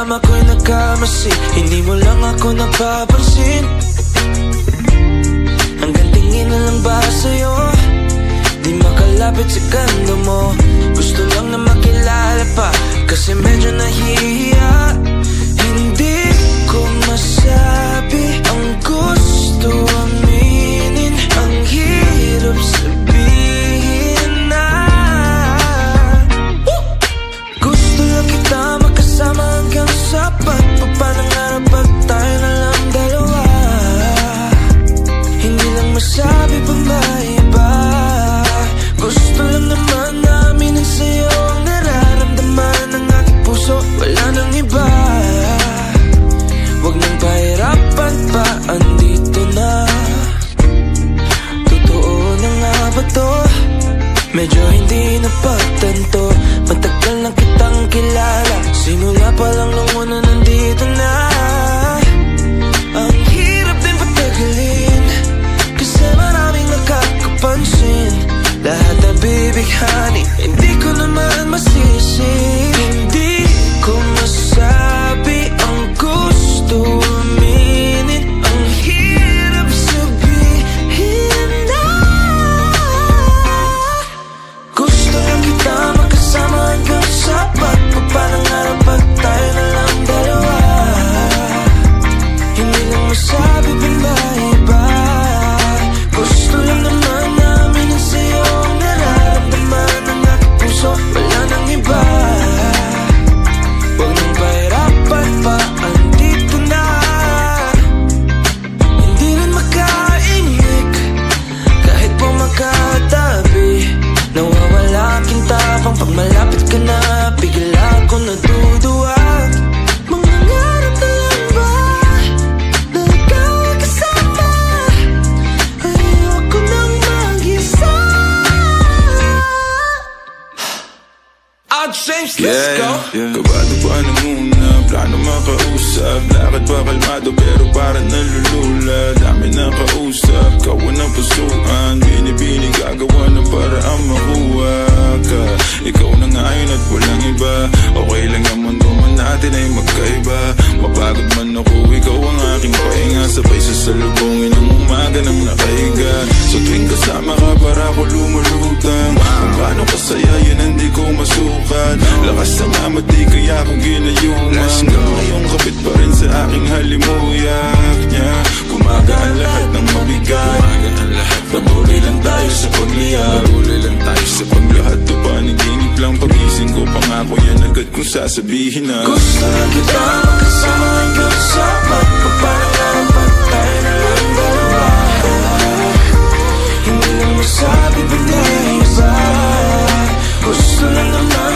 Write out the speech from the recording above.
alam ako'y nagkamasi, hindi mo lang ako napapansin. Hanggang tingin na lang ba sa'yo, di makalapit sa ganda mo. Gusto lang na makilala pa, kasi medyo nahihiya. Hindi ko masabi ang gusto aminin, ang hirap sabihin na gusto lang kita makasama hanggang sa pagpapanangarap pag tayo na lang dalawa. Hindi lang masabi pa ba iba, gusto lang naman namin ang sa'yo ang nararamdaman ng aking puso. Wala nang iba, wag nang pahirapan pa, andito na. Totoo na nga ba to? Medyo hindi napagtanto, matagal na kitang kilala, simula pa lang nung una nandito na. Ang hirap din patagalin, kasi maraming nakakapansin. Lahat na bibighani, hindi ko naman masisi. Hindi ko masabi ang gusto aminin, ang hirap sabihin na gusto lang kita makasama hanggang sa pagpapanangarap pag tayo na lang dalawa. Hindi lang masabi pa ba iba, gusto lang naman namin ang sa'yo ang nararamdaman ng aking puso. Wala nang iba, wag nang pahirapan pa, andito na. Hindi rin makaingik kahit po magkatabi, nawawala aking tapang pag malapit ka na, bigla ako natutuwa. Mangangarap na lang ba na ikaw ang kasama, ayoko nang mag-isa. Out James, let's go. Kabado pa na muna, plano makausap, lakad pa kalmado pero parang nalulula. Dami na kausap, kawan ng pusuan, binibini gagawa ng paraan makuha ka. Ikaw na ngayon at walang iba, okay lang ang mundo man natin ay magkaiba. Mapagod man ako, ikaw ang aking pahinga, sabay sasalubungin ang umaga ng nakahiga. So tuwing kasama ka para ako lumulutang, kung paano kasaya yan hindi ko masukat. Lakas ng amat di kaya ako ginayuman, hanggang ngayon kapit pa rin sa aking halimuyak niya. Gumagaan lahat ng mabigat, patuloy lang tayo sa pagliyak, patuloy lang tayo sa paglahat. To paniginip lang pagising ko, pangako yan agad kung sasabihin na gusto lang kita makasama hanggang sa pagpapanangarap pag tayo na lang dalawa. Hindi lang masabi pa na iba, gusto lang naman